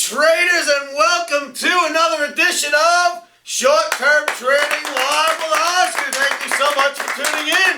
traders, and welcome to another edition of Short-Term Trading Live with Oscar. Thank you so much for tuning in.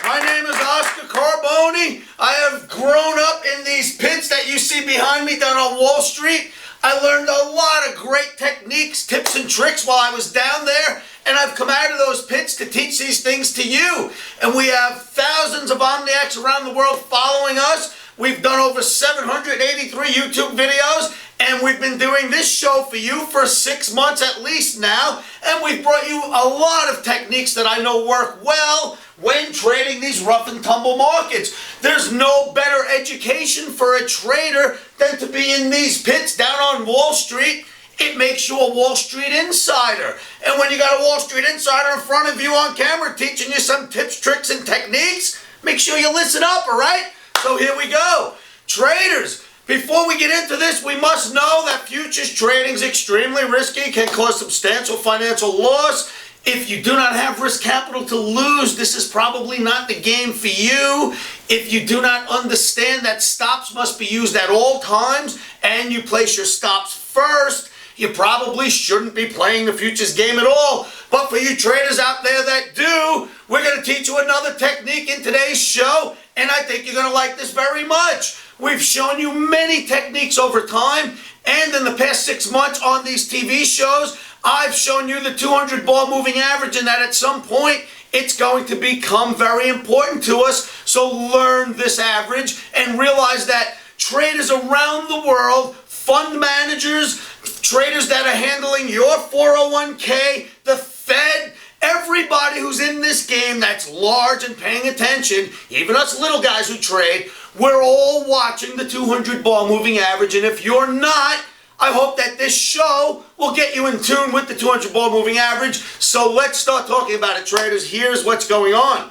My name is Oscar Carboni. I have grown up in these pits that you see behind me down on Wall Street. I learned a lot of great techniques, tips, and tricks while I was down there, and I've come out of those pits to teach these things to you. And we have thousands of omniacs around the world following us. We've done over 783 YouTube videos, and we've been doing this show for you for 6 months at least now, and we've brought you a lot of techniques that I know work well when trading these rough and tumble markets. There's no better education for a trader than to be in these pits down on Wall Street. It makes you a Wall Street insider. And when you got a Wall Street insider in front of you on camera teaching you some tips, tricks, and techniques, make sure you listen up, all right? So here we go. Traders, before we get into this, we must know that futures trading is extremely risky, can cause substantial financial loss. If you do not have risk capital to lose, this is probably not the game for you. If you do not understand that stops must be used at all times and you place your stops first, you probably shouldn't be playing the futures game at all. But for you traders out there that do, we're going to teach you another technique in today's show, and I think you're going to like this very much. We've shown you many techniques over time, and in the past 6 months on these TV shows, I've shown you the 200 ball moving average, and that at some point it's going to become very important to us. So learn this average and realize that traders around the world, fund managers, traders that are handling your 401k, the Fed, everybody who's in this game that's large and paying attention, even us little guys who trade, we're all watching the 200 ball moving average. And if you're not, I hope that this show will get you in tune with the 200 ball moving average. So let's start talking about it, traders. Here's what's going on.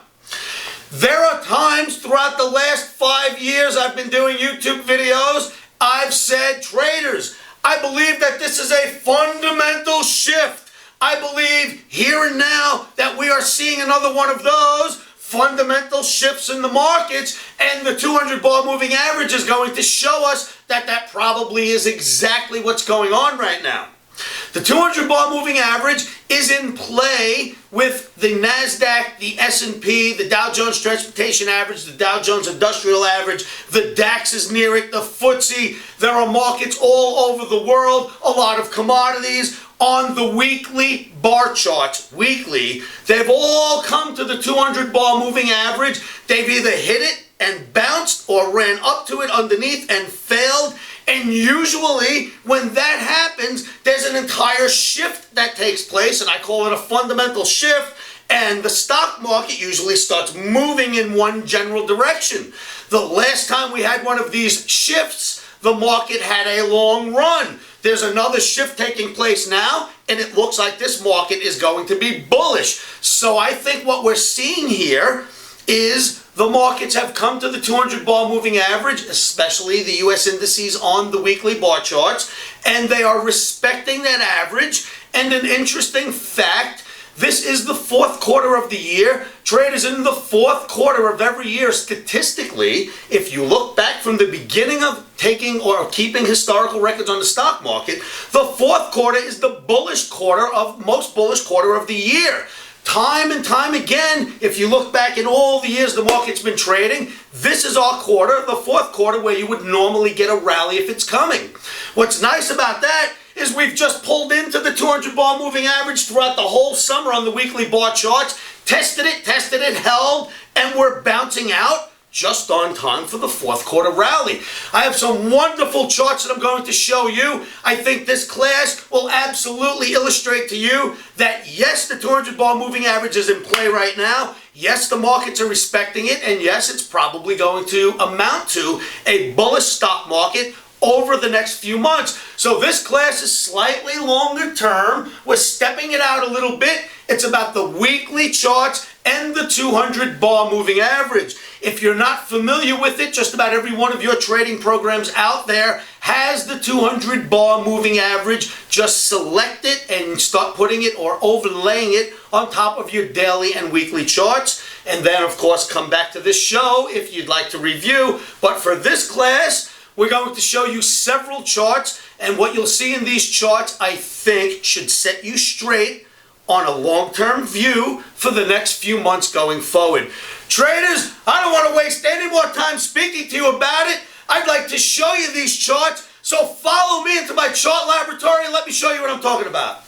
There are times throughout the last 5 years I've been doing YouTube videos, I've said, traders, I believe that this is a fundamental shift. I believe here and now that we are seeing another one of those fundamental shifts in the markets, and the 200 ball moving average is going to show us that that probably is exactly what's going on right now. The 200 ball moving average is in play with the NASDAQ, the S&P, the Dow Jones Transportation Average, the Dow Jones Industrial Average, the DAX is near it, the FTSE. There are markets all over the world, a lot of commodities. On the weekly bar charts, they've all come to the 200 ball moving average. They've either hit it and bounced or ran up to it underneath and failed. And usually when that happens, there's an entire shift that takes place, and I call it a fundamental shift, and the stock market usually starts moving in one general direction. The last time we had one of these shifts, the market had a long run. There's another shift taking place now, and it looks like this market is going to be bullish. So I think what we're seeing here is the markets have come to the 200 ball moving average, especially the US indices on the weekly bar charts, and they are respecting that average. And an interesting fact, this is the fourth quarter of the year. Traders, in the fourth quarter of every year, statistically, if you look back from the beginning of taking or keeping historical records on the stock market, the fourth quarter is the bullish quarter of most bullish quarter of the year. Time and time again, if you look back in all the years the market's been trading, this is our quarter, the fourth quarter, where you would normally get a rally if it's coming. What's nice about that is we've just pulled into the 200 ball moving average throughout the whole summer on the weekly bar charts, tested it, held, and we're bouncing out just on time for the fourth quarter rally. I have some wonderful charts that I'm going to show you. I think this class will absolutely illustrate to you that yes, the 200 ball moving average is in play right now. Yes, the markets are respecting it, and yes, it's probably going to amount to a bullish stock market over the next few months. So this class is slightly longer term. We're stepping it out a little bit. It's about the weekly charts and the 200 ball moving average. If you're not familiar with it, just about every one of your trading programs out there has the 200 ball moving average. Just select it and start putting it or overlaying it on top of your daily and weekly charts. And then, of course, come back to this show if you'd like to review. But for this class, we're going to show you several charts, and what you'll see in these charts, I think, should set you straight on a long-term view for the next few months going forward. Traders, I don't want to waste any more time speaking to you about it. I'd like to show you these charts, so follow me into my chart laboratory and let me show you what I'm talking about.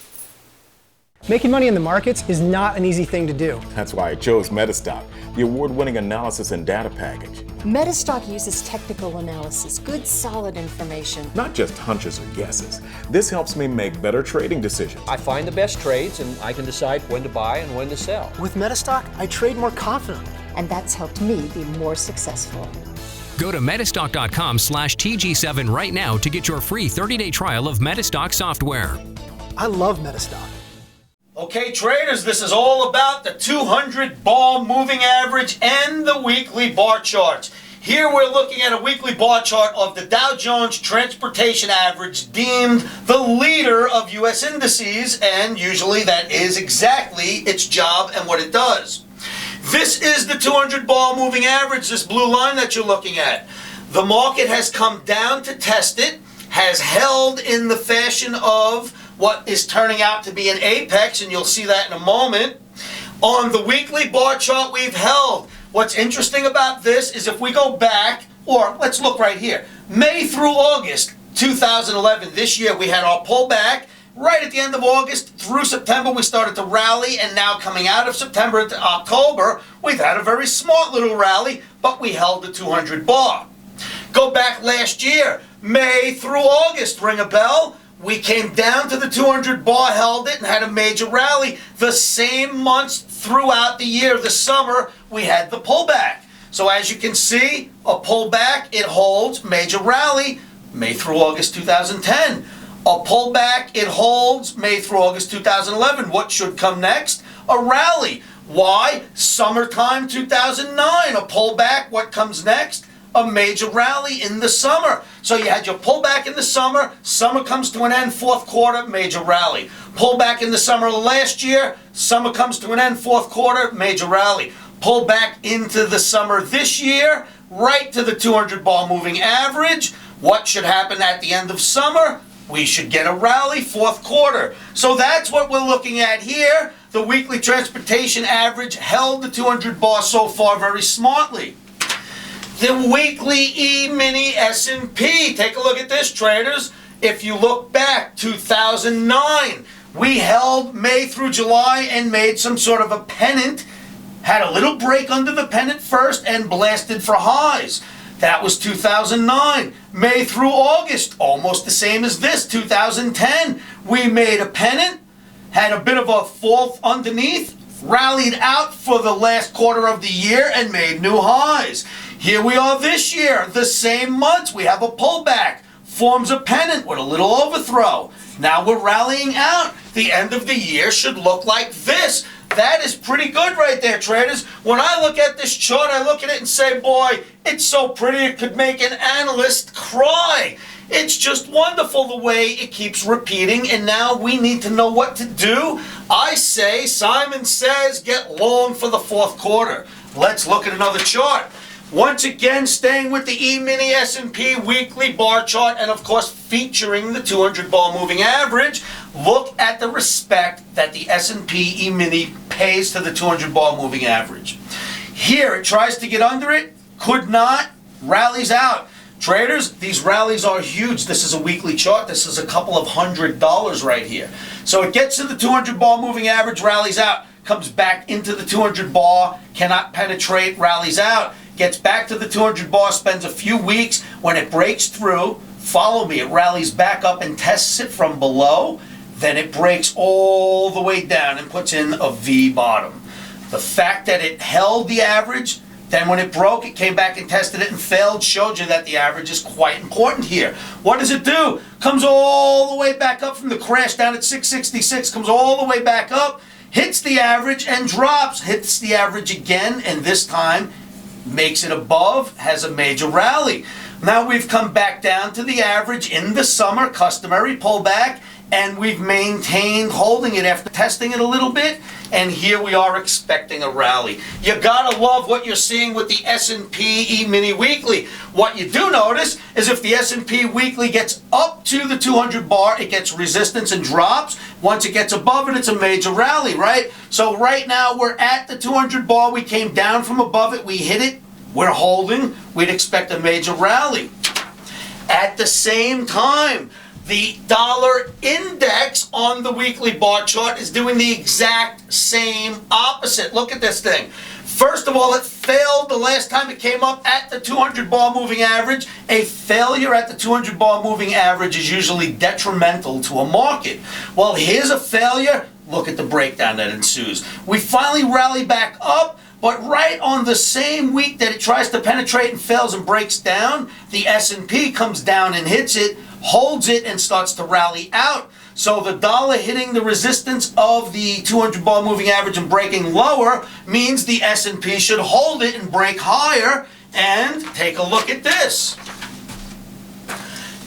Making money in the markets is not an easy thing to do. That's why I chose Metastock, the award-winning analysis and data package. Metastock uses technical analysis, good solid information. Not just hunches or guesses. This helps me make better trading decisions. I find the best trades and I can decide when to buy and when to sell. With Metastock, I trade more confidently. And that's helped me be more successful. Go to metastock.com/TG7 right now to get your free 30-day trial of Metastock software. I love Metastock. Okay, traders, this is all about the 200 bar moving average and the weekly bar charts. Here we're looking at a weekly bar chart of the Dow Jones Transportation Average, deemed the leader of U.S. indices, and usually that is exactly its job and what it does. This is the 200 bar moving average, this blue line that you're looking at. The market has come down to test it, has held in the fashion of what is turning out to be an apex, and you'll see that in a moment. On the weekly bar chart, we've held. What's interesting about this is if we go back, or let's look right here, May through August 2011, this year we had our pullback. Right at the end of August through September, we started to rally, and now coming out of September into October, we've had a very smart little rally, but we held the 200 bar. Go back last year, May through August, ring a bell? We came down to the 200 bar, held it, and had a major rally. The same months throughout the year, the summer, we had the pullback. So as you can see, a pullback, it holds, major rally, May through August 2010. A pullback, it holds, May through August 2011. What should come next? A rally. Why? Summertime 2009. A pullback, what comes next? A major rally in the summer. So you had your pullback in the summer comes to an end, fourth quarter, major rally. Pullback in the summer of last year, summer comes to an end, fourth quarter, major rally. Pullback into the summer this year, right to the 200 bar moving average. What should happen at the end of summer? We should get a rally, fourth quarter. So that's what we're looking at here. The weekly transportation average held the 200 bar so far very smartly. The weekly E-mini S&P. Take a look at this, traders. If you look back, 2009, we held May through July and made some sort of a pennant. Had a little break under the pennant first and blasted for highs. That was 2009. May through August, almost the same as this, 2010. We made a pennant, had a bit of a fall underneath, rallied out for the last quarter of the year and made new highs. Here we are this year, the same months, we have a pullback, forms a pennant with a little overthrow. Now we're rallying out. The end of the year should look like this. That is pretty good right there, traders. When I look at this chart, I look at it and say, boy, it's so pretty it could make an analyst cry. It's just wonderful the way it keeps repeating, and now we need to know what to do. I say, Simon says, get long for the fourth quarter. Let's look at another chart. Once again, staying with the E-mini S&P weekly bar chart, and of course featuring the 200 bar moving average, look at the respect that the S&P E-mini pays to the 200 bar moving average. Here it tries to get under it, could not, rallies out. Traders, these rallies are huge. This is a weekly chart. This is a couple of $100 right here. So it gets to the 200 bar moving average, rallies out, comes back into the 200 bar, cannot penetrate, rallies out, gets back to the 200 bar, spends a few weeks. When it breaks through, follow me, it rallies back up and tests it from below. Then it breaks all the way down and puts in a V bottom. The fact that it held the average, then when it broke, it came back and tested it and failed, showed you that the average is quite important here. What does it do? Comes all the way back up from the crash down at 666, comes all the way back up, hits the average and drops, hits the average again, and this time makes it above, has a major rally. Now we've come back down to the average in the summer, customary pullback, and we've maintained holding it after testing it a little bit, and here we are expecting a rally. You gotta love what you're seeing with the S&P E-mini weekly. What you do notice is if the S&P weekly gets up to the 200 bar, it gets resistance and drops. Once it gets above it, it's a major rally, right? So right now we're at the 200 bar, we came down from above it, we hit it, we're holding, we'd expect a major rally. At the same time, the dollar index on the weekly bar chart is doing the exact same opposite. Look at this thing. First of all, it failed the last time it came up at the 200 bar moving average. A failure at the 200 bar moving average is usually detrimental to a market. Well, here's a failure. Look at the breakdown that ensues. We finally rally back up, but right on the same week that it tries to penetrate and fails and breaks down, the S&P comes down and hits it, holds it, and starts to rally out. So the dollar hitting the resistance of the 200 bar moving average and breaking lower means the S&P should hold it and break higher. And take a look at this.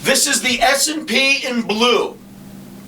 This is the S&P in blue,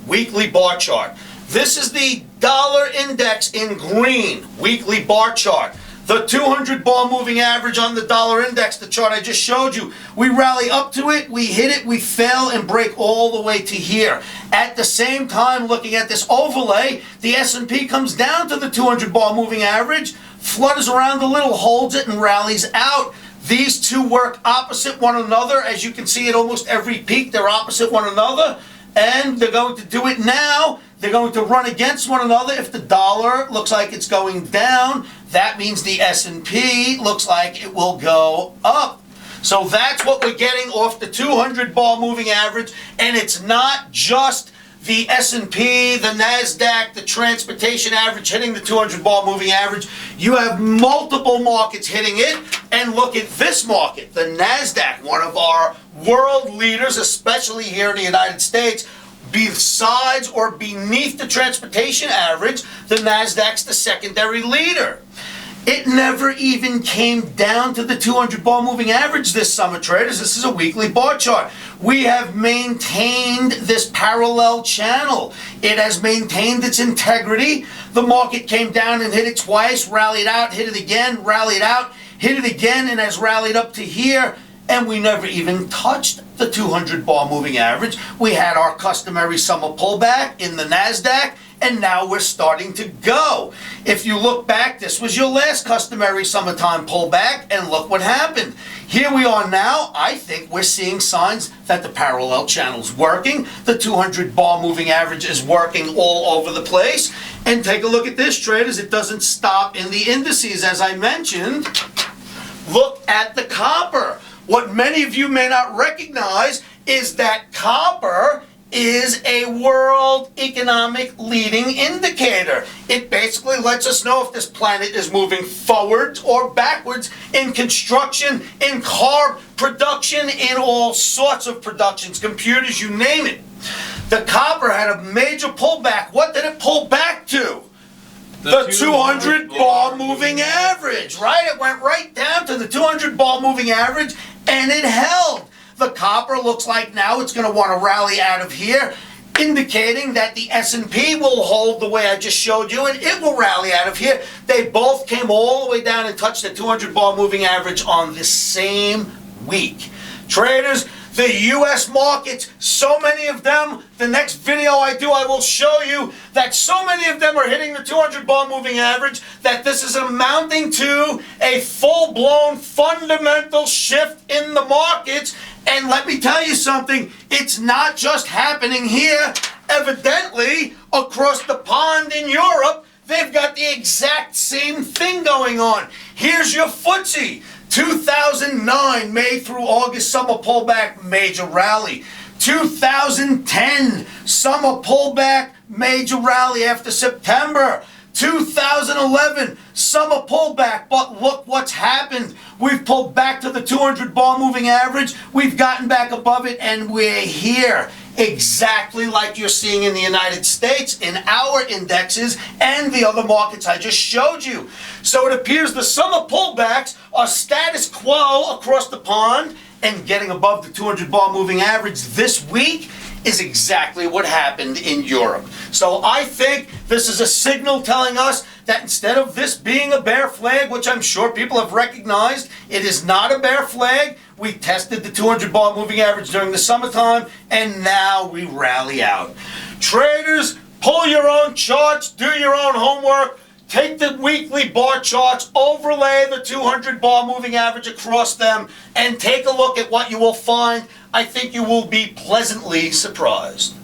weekly bar chart. This is the dollar index in green, weekly bar chart. The 200 bar moving average on the dollar index, the chart I just showed you. We rally up to it, we hit it, we fail and break all the way to here. At the same time, looking at this overlay, the S&P comes down to the 200 bar moving average, flutters around a little, holds it and rallies out. These two work opposite one another. As you can see at almost every peak, they're opposite one another. And they're going to do it now. They're going to run against one another. If the dollar looks like it's going down, that means the S&P looks like it will go up. So that's what we're getting off the 200 bar moving average. And it's not just the S&P, the NASDAQ, the transportation average hitting the 200 bar moving average. You have multiple markets hitting it. And look at this market, the NASDAQ, one of our world leaders, especially here in the United States. Besides or beneath the transportation average, the NASDAQ's the secondary leader. It never even came down to the 200 bar moving average this summer, traders. This is a weekly bar chart. We have maintained this parallel channel. It has maintained its integrity. The market came down and hit it twice, rallied out, hit it again, rallied out, hit it again, and has rallied up to here. And we never even touched the 200 bar moving average. We had our customary summer pullback in the NASDAQ, and now we're starting to go. If you look back, this was your last customary summertime pullback, and look what happened. Here we are now. I think we're seeing signs that the parallel channel's working. The 200 bar moving average is working all over the place. And take a look at this, traders. It doesn't stop in the indices, as I mentioned. Look at the copper. What many of you may not recognize is that copper is a world economic leading indicator. It basically lets us know if this planet is moving forwards or backwards in construction, in car production, in all sorts of productions, computers, you name it. The copper had a major pullback. What did it pull back to? The 200 bar moving average, right? It went right down to the 200 bar moving average and it held. The copper looks like now it's going to want to rally out of here, indicating that the S&P will hold the way I just showed you and it will rally out of here. They both came all the way down and touched the 200 bar moving average on the same week. Traders, the U.S. markets, so many of them, the next video I do, I will show you that so many of them are hitting the 200 bar moving average that this is amounting to a full-blown fundamental shift in the markets. And let me tell you something, it's not just happening here. Evidently, across the pond in Europe, they've got the exact same thing going on. Here's your FTSE. 2009, May through August, summer pullback, major rally. 2010, summer pullback, major rally after September. 2011, summer pullback, but look what's happened. We've pulled back to the 200 bar moving average. We've gotten back above it, and we're here. Exactly like you're seeing in the United States, in our indexes, and the other markets I just showed you. So it appears the summer pullbacks are status quo across the pond, and getting above the 200 bar moving average this week is exactly what happened in Europe. So I think this is a signal telling us that instead of this being a bear flag, which I'm sure people have recognized, it is not a bear flag. We tested the 200 bar moving average during the summertime, and now we rally out. Traders, pull your own charts, do your own homework. Take the weekly bar charts, overlay the 200 bar moving average across them, and take a look at what you will find. I think you will be pleasantly surprised.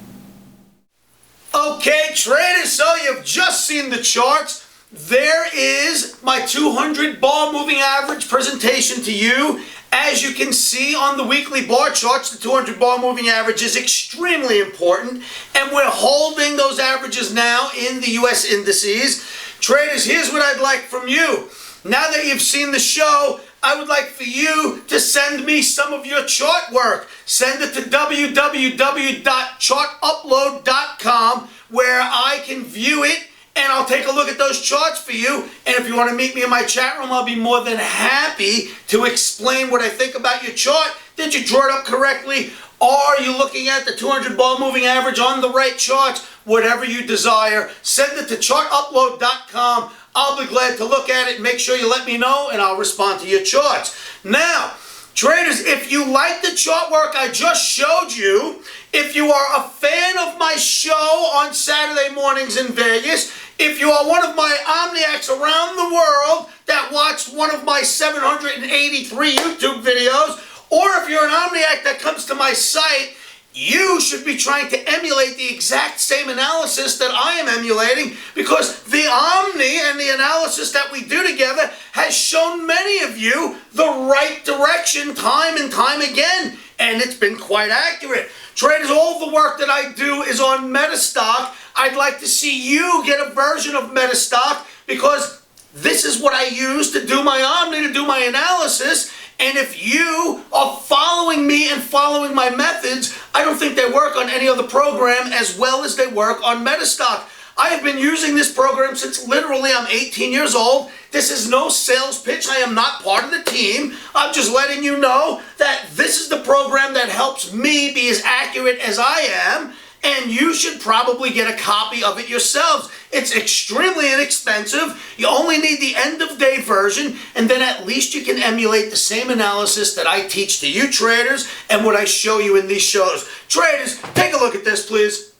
Okay, traders, so you've just seen the charts. There is my 200 bar moving average presentation to you. As you can see on the weekly bar charts, the 200 bar moving average is extremely important, and we're holding those averages now in the US indices. Traders, here's what I'd like from you. Now that you've seen the show, I would like for you to send me some of your chart work. Send it to www.chartupload.com where I can view it, and I'll take a look at those charts for you. And if you want to meet me in my chat room, I'll be more than happy to explain what I think about your chart. Did you draw it up correctly? Are you looking at the 200 bar moving average on the right charts? Whatever you desire, send it to chartupload.com. I'll be glad to look at it. Make sure you let me know, and I'll respond to your charts. Now, traders, if you like the chart work I just showed you, if you are a fan of my show on Saturday mornings in Vegas, if you are one of my omniacs around the world that watched one of my 783 YouTube videos, or if you're an omniac that comes to my site, you should be trying to emulate the exact same analysis that I am emulating, because the Omni and the analysis that we do together has shown many of you the right direction time and time again, and it's been quite accurate. Traders, all the work that I do is on Metastock. I'd like to see you get a version of Metastock, because this is what I use to do my Omni, to do my analysis. And if you are following me and following my methods, I don't think they work on any other program as well as they work on Metastock. I have been using this program since literally I'm 18 years old. This is no sales pitch. I am not part of the team. I'm just letting you know that this is the program that helps me be as accurate as I am. And you should probably get a copy of it yourselves. It's extremely inexpensive. You only need the end of day version, and then at least you can emulate the same analysis that I teach to you traders and what I show you in these shows. Traders, take a look at this, please.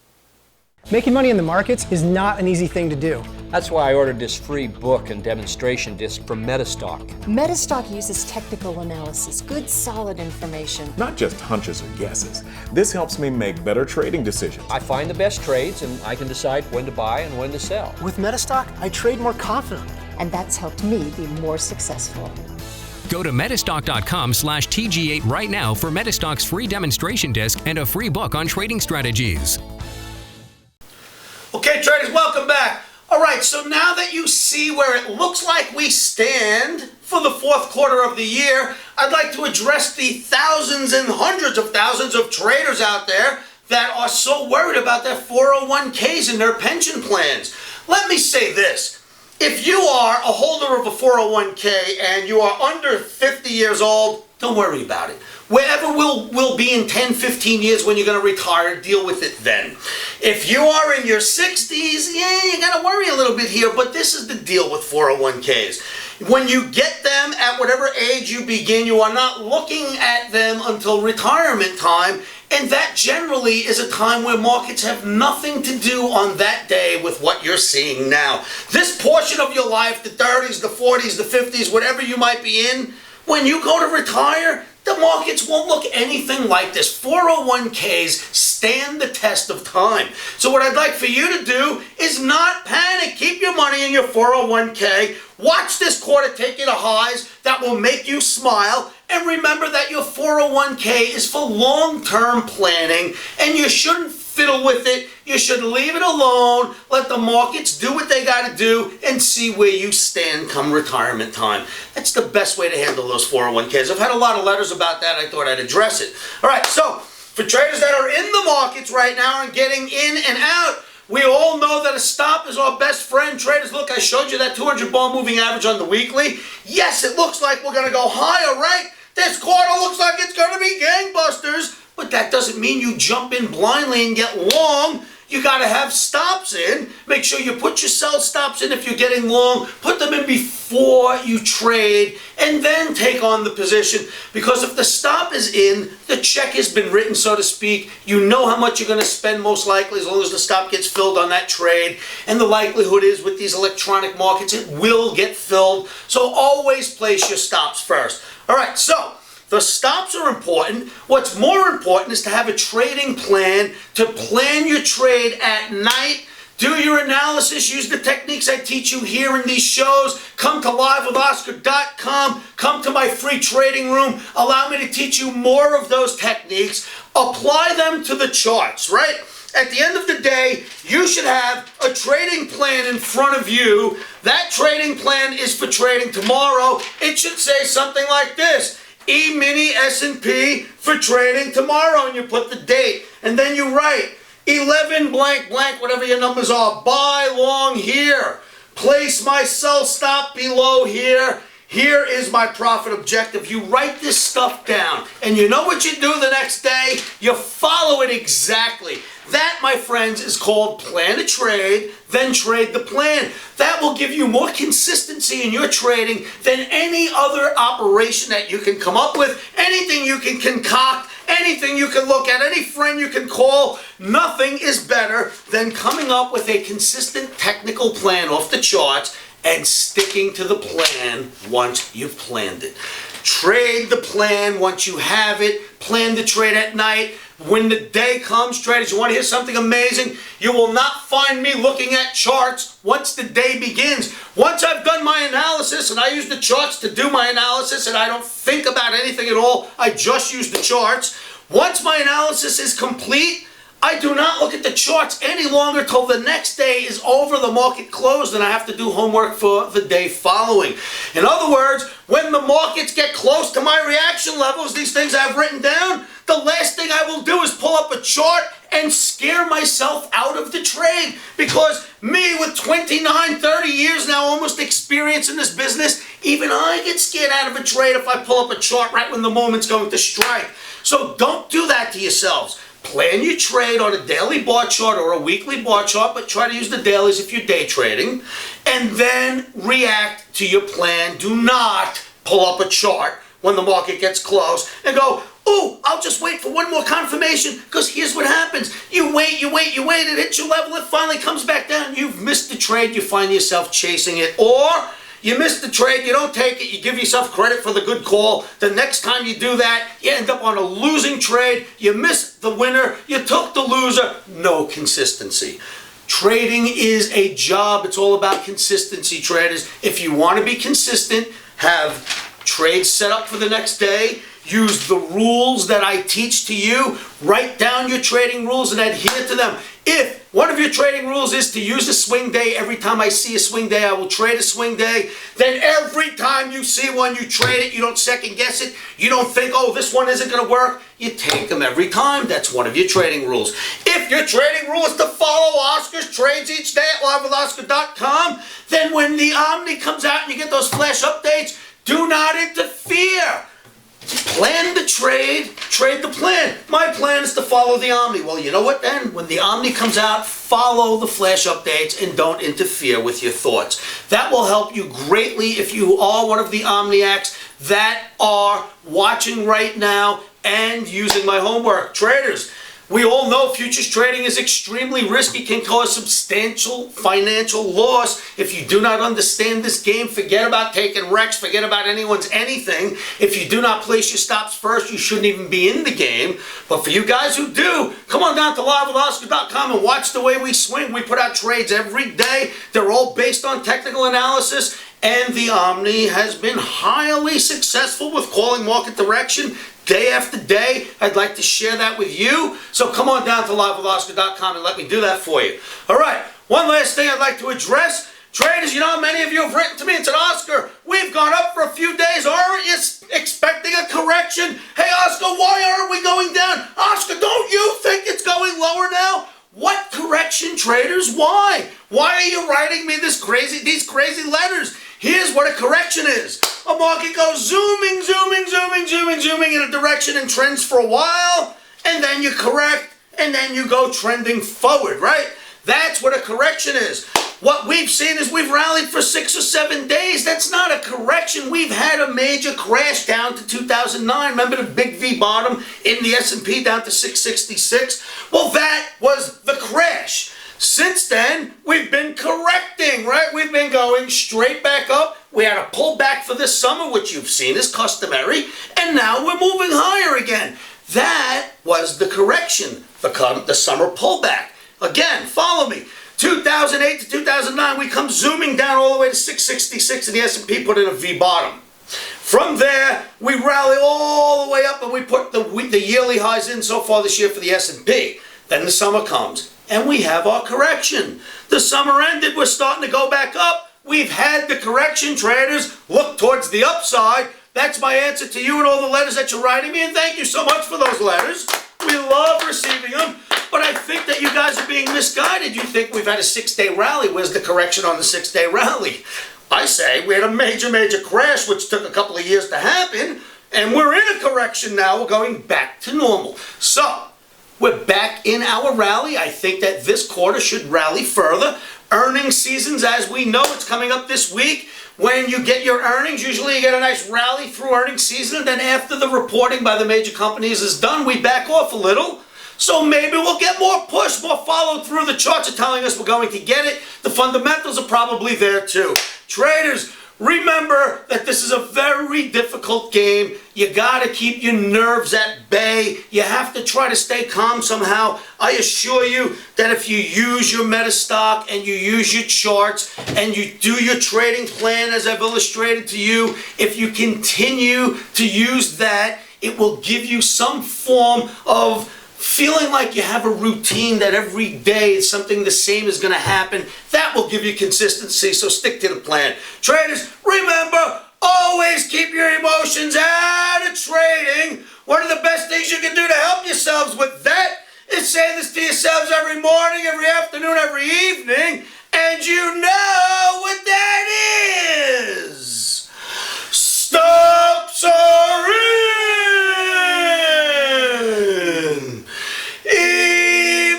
Making money in the markets is not an easy thing to do. That's why I ordered this free book and demonstration disc from Metastock. Metastock uses technical analysis, good solid information. Not just hunches or guesses. This helps me make better trading decisions. I find the best trades, and I can decide when to buy and when to sell. With Metastock, I trade more confidently. And that's helped me be more successful. Go to metastock.com/TG8 right now for Metastock's free demonstration disc and a free book on trading strategies. Okay, traders, welcome back. All right, so now that you see where it looks like we stand for the fourth quarter of the year, I'd like to address the thousands and hundreds of thousands of traders out there that are so worried about their 401ks and their pension plans. Let me say this. If you are a holder of a 401k and you are under 50 years old, don't worry about it. Wherever we'll be in 10, 15 years when you're going to retire, deal with it then. If you are in your 60s, yeah, you got to worry a little bit here, but this is the deal with 401ks. When you get them at whatever age you begin, you are not looking at them until retirement time, and that generally is a time where markets have nothing to do on that day with what you're seeing now. This portion of your life, the 30s, the 40s, the 50s, whatever you might be in, when you go to retire, the markets won't look anything like this. 401ks stand the test of time. So what I'd like for you to do is not panic. Keep your money in your 401k. Watch this quarter take you to highs that will make you smile. And remember that your 401k is for long-term planning, and you shouldn't fiddle with it. You should leave it alone. Let the markets do what they got to do and see where you stand come retirement time. That's the best way to handle those 401ks. I've had a lot of letters about that. I thought I'd address it. All right, so for traders that are in the markets right now and getting in and out, we all know that a stop is our best friend. Traders, look, I showed you that 200 bar moving average on the weekly. Yes, it looks like we're going to go higher, right? This quarter looks like it's going to be gangbusters, but that doesn't mean you jump in blindly and get long. You got to have stops in. Make sure you put your sell stops in if you're getting long. Put them in before you trade and then take on the position. Because if the stop is in, the check has been written, so to speak. You know how much you're going to spend most likely as long as the stop gets filled on that trade. And the likelihood is with these electronic markets, it will get filled. So always place your stops first. All right, so the stops are important. What's more important is to have a trading plan, to plan your trade at night. Do your analysis, use the techniques I teach you here in these shows. Come to livewithoscar.com, come to my free trading room. Allow me to teach you more of those techniques. Apply them to the charts, right? At the end of the day, you should have a trading plan in front of you. That trading plan is for trading tomorrow. It should say something like this: E-mini S&P for trading tomorrow, and you put the date, and then you write 11 blank blank, whatever your numbers are, buy long here, place my sell stop below here, here is my profit objective. You write this stuff down, and you know what you do the next day? You follow it exactly. That, my friends, is called plan a trade, then trade the plan. That will give you more consistency in your trading than any other operation that you can come up with, anything you can concoct, anything you can look at, any friend you can call. Nothing is better than coming up with a consistent technical plan off the charts and sticking to the plan once you've planned it. Trade the plan once you have it. Plan the trade at night. When the day comes, traders, you want to hear something amazing? You will not find me looking at charts once the day begins. Once I've done my analysis, and I use the charts to do my analysis, and I don't think about anything at all, I just use the charts. Once my analysis is complete, I do not look at the charts any longer till the next day is over, the market closed, and I have to do homework for the day following. In other words, when the markets get close to my reaction levels, these things I've written down, the last thing I will do is pull up a chart and scare myself out of the trade. Because me with 29, 30 years now almost experience in this business, even I get scared out of a trade if I pull up a chart right when the moment's going to strike. So don't do that to yourselves. Plan your trade on a daily bar chart or a weekly bar chart, but try to use the dailies if you're day trading, and then react to your plan. Do not pull up a chart when the market gets close and go, "Ooh, I'll just wait for one more confirmation," because here's what happens. You wait, it hits your level, it finally comes back down. You've missed the trade, you find yourself chasing it. Or you miss the trade, you don't take it, you give yourself credit for the good call. The next time you do that, you end up on a losing trade. You missed the winner, you took the loser. No consistency. Trading is a job. It's all about consistency, traders. If you want to be consistent, have trades set up for the next day. Use the rules that I teach to you. Write down your trading rules and adhere to them. If one of your trading rules is to use a swing day, every time I see a swing day, I will trade a swing day, then every time you see one, you trade it. You don't second guess it. You don't think, oh, this one isn't going to work. You take them every time. That's one of your trading rules. If your trading rule is to follow Oscar's trades each day at livewithoscar.com, then when the Omni comes out and you get those flash updates, do not interfere. Plan the trade, trade the plan. My plan is to follow the Omni. Well, you know what then? When the Omni comes out, follow the flash updates and don't interfere with your thoughts. That will help you greatly if you are one of the Omniacs that are watching right now and using my homework. Traders, we all know futures trading is extremely risky, can cause substantial financial loss. If you do not understand this game, forget about taking wrecks, forget about anyone's anything. If you do not place your stops first, you shouldn't even be in the game. But for you guys who do, come on down to livewithoscar.com and watch the way we swing. We put out trades every day. They're all based on technical analysis. And the Omni has been highly successful with calling market direction day after day. I'd like to share that with you. So come on down to livewithoscar.com and let me do that for you. All right, one last thing I'd like to address. Traders, you know, many of you have written to me and said, Oscar, we've gone up for a few days. Aren't you expecting a correction? Hey, Oscar, why aren't we going down? Oscar, don't you think it's going lower now? What correction, traders? Why? Why are you writing me these crazy letters? Here's what a correction is. A market goes zooming in a direction and trends for a while, and then you correct, and then you go trending forward, right? That's what a correction is. What we've seen is we've rallied for 6 or 7 days. That's not a correction. We've had a major crash down to 2009. Remember the big V bottom in the S&P down to 666? Well, that was the crash. Since then, we've been correcting, right? We've been going straight back up. We had a pullback for this summer, which you've seen is customary, and now we're moving higher again. That was the correction, the summer pullback. Again, follow me. 2008 to 2009, we come zooming down all the way to 666 and the S&P put in a V bottom. From there, we rally all the way up and we put the yearly highs in so far this year for the S&P. Then the summer comes and we have our correction. The summer ended, we're starting to go back up. We've had the correction, traders. Look towards the upside. That's my answer to you and all the letters that you're writing me, and thank you so much for those letters. We love receiving them, but I think that you guys are being misguided. You think we've had a 6-day rally. Where's the correction on the 6-day rally? I say we had a major, major crash, which took a couple of years to happen, and we're in a correction now. We're going back to normal. So, we're back in our rally. I think that this quarter should rally further. Earnings seasons, as we know, it's coming up this week. When you get your earnings, usually you get a nice rally through earnings season, and then after the reporting by the major companies is done, we back off a little. So maybe we'll get more push, more follow through. The charts are telling us we're going to get it. The fundamentals are probably there too. Traders, remember that this is a very difficult game. You got to keep your nerves at bay. You have to try to stay calm somehow. I assure you that if you use your meta stock and you use your charts and you do your trading plan as I've illustrated to you, if you continue to use that, it will give you some form of feeling like you have a routine that every day something the same is going to happen. That will give you consistency, so stick to the plan. Traders, remember, always keep your emotions out of trading. One of the best things you can do to help yourselves with that is say this to yourselves every morning, every afternoon, every evening, and you know what that is. Stops are in.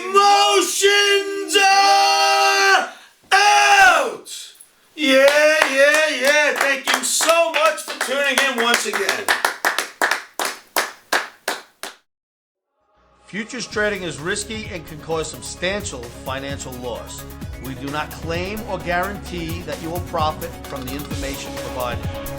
Emotions are out. Yeah. Thank you so much for tuning in once again. Futures trading is risky and can cause substantial financial loss. We do not claim or guarantee that you will profit from the information provided.